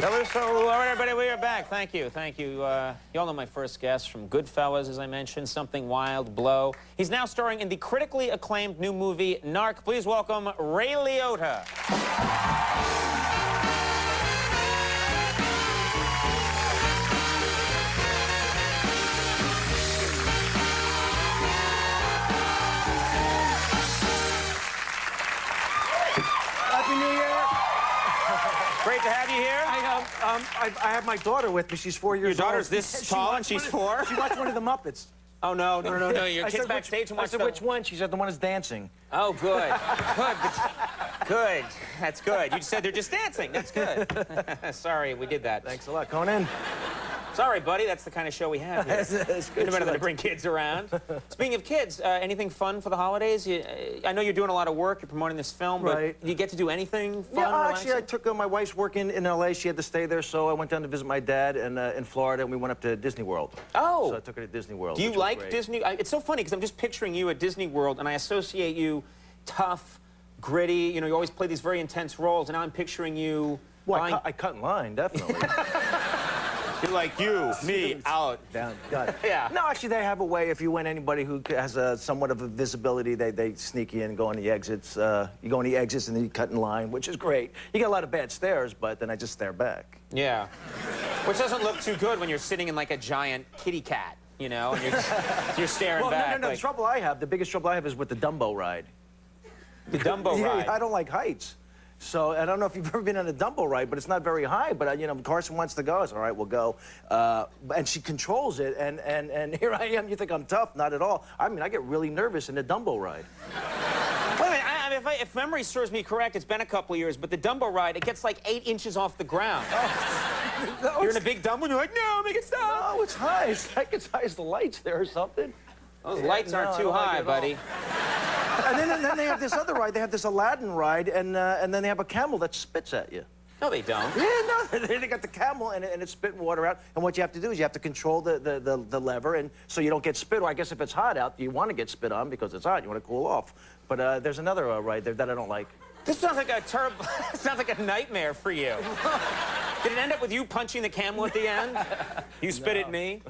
So, all right, everybody, we are back. Thank you, thank you. You all know my first guest from Goodfellas, as I mentioned, Something Wild, Blow. He's now starring in the critically acclaimed new movie, Narc. Please welcome Ray Liotta. Happy New Year! Great to have you here. I have my daughter with me. She's 4 years old. Your daughter's this tall and she's 4? She watched one of the Muppets. Oh, no. Your kid's backstage and watched I said, which one? She said, the one is dancing. Oh, good. Good. That's good. You said they're just dancing. That's good. Sorry, we did that. Thanks a lot, Conan. Sorry, buddy. That's the kind of show we have here. It's good. No better than to bring kids around. Speaking of kids, anything fun for the holidays? I know you're doing a lot of work. You're promoting this film, but right. You get to do anything fun? Yeah, actually, I took my wife's working in L.A. She had to stay there, so I went down to visit my dad in Florida, and we went up to Disney World. Oh. So I took her to Disney World. Do you like Disney? It's so funny, because I'm just picturing you at Disney World, and I associate you tough, gritty. You know, you always play these very intense roles, and now I'm picturing you... Well, I cut in line, definitely. You're like, me, out. Down, got it. Yeah. No, actually, they have a way. If you win anybody who has somewhat of a visibility, they sneak you in and go on the exits. You go on the exits and then you cut in line, which is great. You get a lot of bad stares, but then I just stare back. Yeah. Which doesn't look too good when you're sitting in like a giant kitty cat, you know, and you're staring back. No. Like... The biggest trouble I have is with the Dumbo ride. The Dumbo ride? I don't like heights. So I don't know if you've ever been on a Dumbo ride, but it's not very high. But you know, Carson wants to go. I said, all right, we'll go. And she controls it, and here I am. You think I'm tough? Not at all. I mean, I get really nervous in the Dumbo ride. Wait a minute. If memory serves me correct, it's been a couple of years, but the Dumbo ride, it gets like 8 inches off the ground. Oh. No, you're in a big Dumbo, and you're like, no, make it stop. No, it's high. It's like as high as the lights there or something. Those lights aren't too high, buddy. And then they have this other ride. They have this Aladdin ride, and then they have a camel that spits at you. No, they don't. Yeah, no, they got the camel, and it's spitting water out. And what you have to do is you have to control the lever, and so you don't get spit. Or I guess if it's hot out, you want to get spit on because it's hot. You want to cool off. But there's another ride there that I don't like. This sounds like a terrible. It sounds like a nightmare for you. Did it end up with you punching the camel at the end? You spit at me.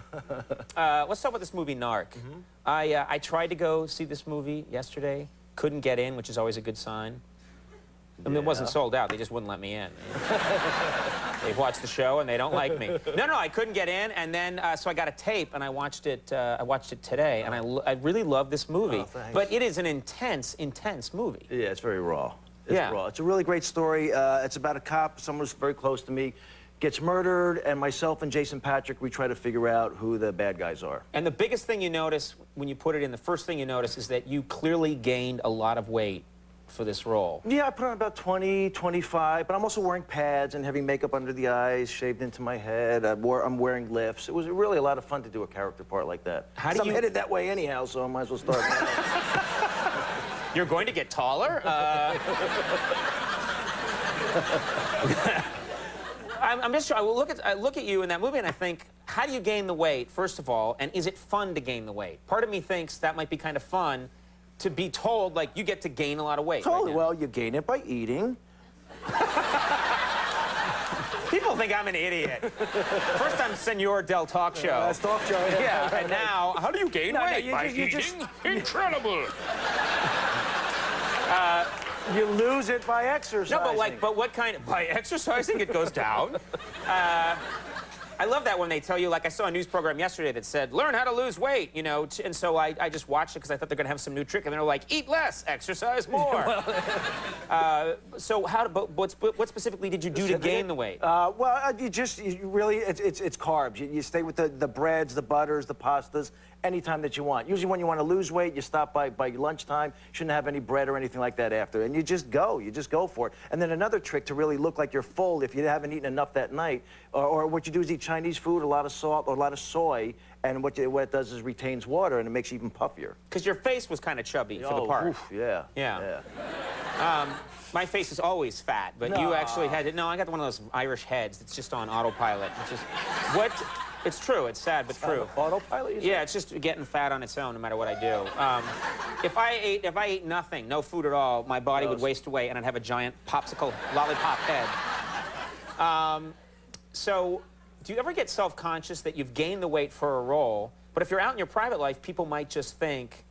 Let's talk about this movie, Narc. Mm-hmm. I tried to go see this movie yesterday. Couldn't get in, which is always a good sign. I mean, it wasn't sold out. They just wouldn't let me in. They've watched the show and they don't like me. No, I couldn't get in, and then so I got a tape and I watched it. I watched it today, and I really love this movie. Oh, thanks. But it is an intense movie. Yeah, it's very raw. It's raw. It's a really great story. It's about a cop, someone who's very close to me, gets murdered, and myself and Jason Patrick, we try to figure out who the bad guys are. And the biggest thing you notice when you put it in, the first thing you notice is that you clearly gained a lot of weight for this role. Yeah, I put on about 20, 25, but I'm also wearing pads and having makeup under the eyes, shaved into my head. I'm wearing lifts. It was really a lot of fun to do a character part like that. I'm headed that way anyhow, so I might as well start now. You're going to get taller? I'm just trying. I look at you in that movie and I think, how do you gain the weight, first of all, and is it fun to gain the weight? Part of me thinks that might be kind of fun to be told, like, you get to gain a lot of weight. Totally. Right, well, you gain it by eating. People think I'm an idiot. First I'm Senor Del Talk Show. That's talk show. Yeah, and now, how do you gain weight? By eating? Incredible. You lose it by exercising. No, but what kind of... By exercising, it goes down. I love that when they tell you, like I saw a news program yesterday that said, learn how to lose weight, you know, and so I just watched it because I thought they're going to have some new trick, and they're like, eat less, exercise more. So what specifically did you do to gain the weight? It's carbs. You stay with the breads, the butters, the pastas, anytime that you want. Usually when you want to lose weight, you stop by lunchtime. Shouldn't have any bread or anything like that after. And you just go for it. And then another trick to really look like you're full if you haven't eaten enough that night, or what you do is eat Chinese food, a lot of salt, or a lot of soy, and what it does is retains water, and it makes you even puffier. Because your face was kind of chubby for the part. Oof, yeah. My face is always fat, but you actually had it. No, I got one of those Irish heads that's just on autopilot. It's just, it's true. It's sad, but true. Autopilot? Yeah, it's just getting fat on its own, no matter what I do. If I ate nothing, no food at all, my body would waste away, and I'd have a giant popsicle lollipop head. So, do you ever get self-conscious that you've gained the weight for a role, but if you're out in your private life, people might just think,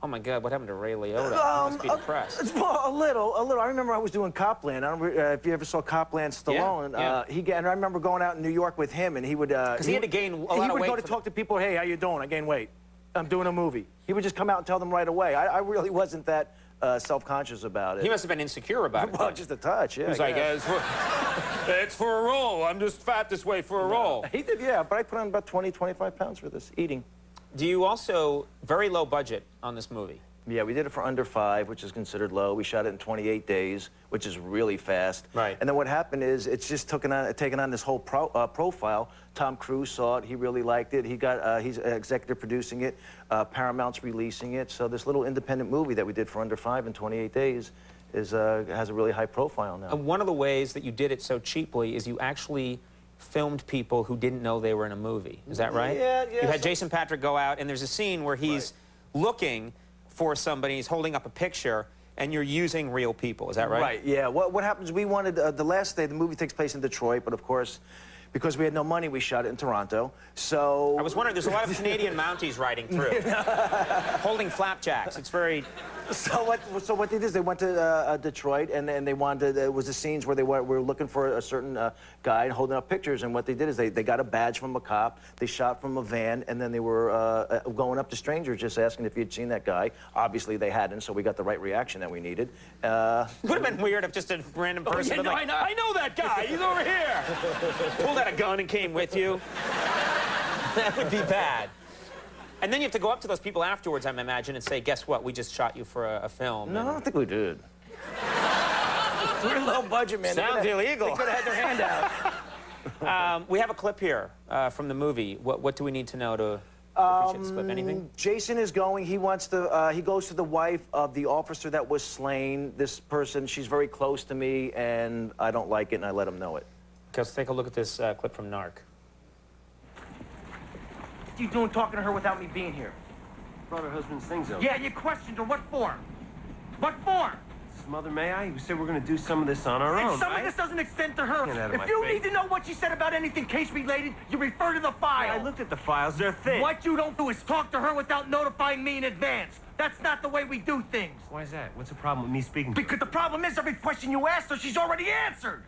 oh my God, what happened to Ray Liotta? He must be depressed. Well, a little. I remember I was doing Copland. I don't know if you ever saw Copland Stallone. Yeah. And I remember going out in New York with him, and he would... Because he had to gain a lot of weight. He would go to talk to people, hey, how you doing? I gained weight. I'm doing a movie. He would just come out and tell them right away. I really wasn't that self-conscious about it. He must have been insecure about it. Well, just a touch, yeah. He was like, it's for a role. I'm just fat this way for a role. He did, yeah, but I put on about 20, 25 pounds for this, eating. Do you also, very low budget on this movie? Yeah, we did it for under 5, which is considered low. We shot it in 28 days, which is really fast. Right. And then what happened is it's just taken on this whole profile. Tom Cruise saw it. He really liked it. He's executive producing it. Paramount's releasing it. So this little independent movie that we did for under 5 in 28 days has a really high profile now. And one of the ways that you did it so cheaply is you actually filmed people who didn't know they were in a movie. Is that right? Yeah. You had Jason Patric go out, and there's a scene where he's looking for somebody, he's holding up a picture, and you're using real people. Is that right? Right, yeah. What happens, we wanted, the last day, the movie takes place in Detroit, but of course, because we had no money, we shot it in Toronto. So... I was wondering, there's a lot of Canadian Mounties riding through, holding flapjacks. It's very... So what they did is they went to Detroit, and then they wanted, it was the scenes where they were looking for a certain guy holding up pictures, and what they did is they got a badge from a cop, they shot from a van, and then they were going up to strangers just asking if you'd seen that guy. Obviously they hadn't, so we got the right reaction that we needed. Would have been weird if just a random person been like, I know that guy, he's over here. Pulled out a gun and came with you. That would be bad. And then you have to go up to those people afterwards, I imagine, and say, guess what, we just shot you for a film. No, I don't think we did. We're low budget, man. Sounds illegal. They could have had their hand out. We have a clip here from the movie. What do we need to know to appreciate this clip? Anything? Jason is going. He wants to. He goes to the wife of the officer that was slain. This person, she's very close to me, and I don't like it, and I let him know it. Okay, let's take a look at this clip from Narc. What are you doing talking to her without me being here? Brought her husband's things over. Yeah, you questioned her. What for? What for? Mother, may I? We said we're going to do some of this on our own. Some of this doesn't extend to her. Get out of my If you face. need to know what she said about anything case-related, you refer to the file. I looked at the files. They're thick. What you don't do is talk to her without notifying me in advance. That's not the way we do things. Why is that? What's the problem with me speaking to her? Because the problem is every question you asked her, she's already answered.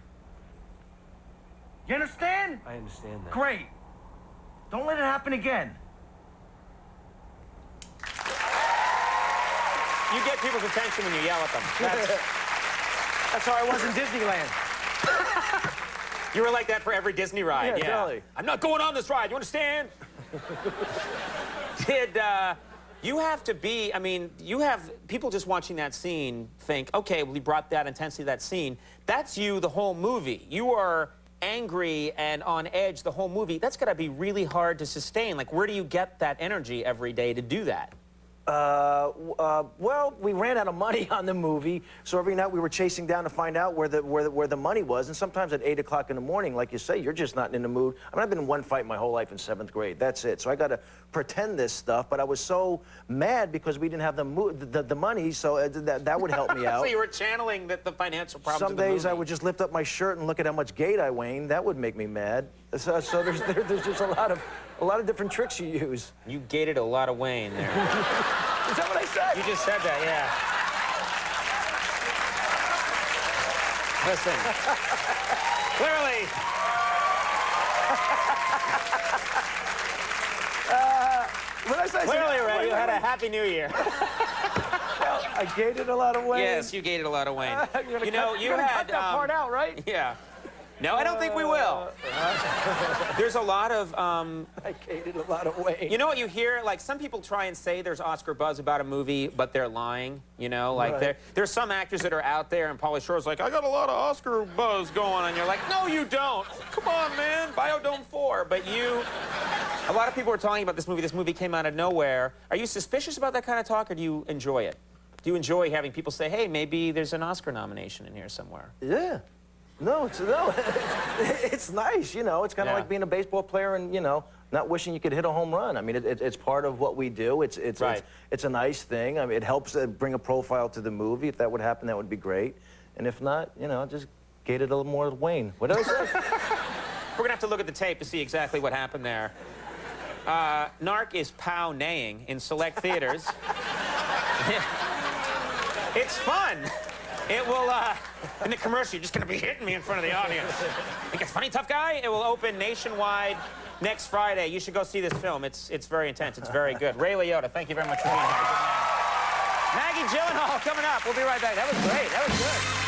You understand? I understand that. Great. Don't let it happen again. You get people's attention when you yell at them. That's how I was in Disneyland. You were like that for every Disney ride. Yeah, totally. I'm not going on this ride. You understand? You have to be, I mean, people just watching that scene think, okay, well, he brought that intensity to that scene. That's you the whole movie. You are angry and on edge the whole movie. That's got to be really hard to sustain. Like, where do you get that energy every day to do that? Well, we ran out of money on the movie, so every night we were chasing down to find out where the money was, and sometimes at 8 o'clock in the morning, like you say, you're just not in the mood. I mean, I've been in one fight my whole life in 7th grade. That's it. So I got to pretend this stuff, but I was so mad because we didn't have the money, so that would help me out. So you were channeling the financial problems Some of the days movie. I would just lift up my shirt and look at how much gait I weighed. That would make me mad. So there's just a lot of different tricks you use. You gated a lot of Wayne there. Is that what I said? You just said that, yeah. Listen. Clearly. What did I say? Clearly, Ray, you had a happy new year. I gated a lot of weight. Yes, you gated a lot of Wayne. You you had cut that part out, right? Yeah. No, I don't think we will. There's a lot of, I gated a lot of weight. you know what you hear? Like, some people try and say there's Oscar buzz about a movie, but they're lying, you know? Like, Right. there's some actors that are out there, and Pauly Shore's like, I got a lot of Oscar buzz going, and you're like, no, you don't. Come on, man, Biodome 4. But a lot of people are talking about this movie. This movie came out of nowhere. Are you suspicious about that kind of talk, or do you enjoy it? Do you enjoy having people say, hey, maybe there's an Oscar nomination in here somewhere? Yeah. No, it's nice, you know. It's kind of Yeah. like being a baseball player and, you know, not wishing you could hit a home run. I mean, it's part of what we do. It's a nice thing. I mean, it helps bring a profile to the movie. If that would happen, that would be great. And if not, you know, just gate it a little more Wayne. What did I say? We're gonna have to look at the tape to see exactly what happened there. Narc is pow-naying in select theaters. It's fun. It will, in the commercial, you're just gonna be hitting me in front of the audience. Think it's funny, tough guy? It will open nationwide next Friday. You should go see this film. It's very intense. It's very good. Ray Liotta, thank you very much for being here. Maggie Gyllenhaal coming up. We'll be right back. That was great. That was good.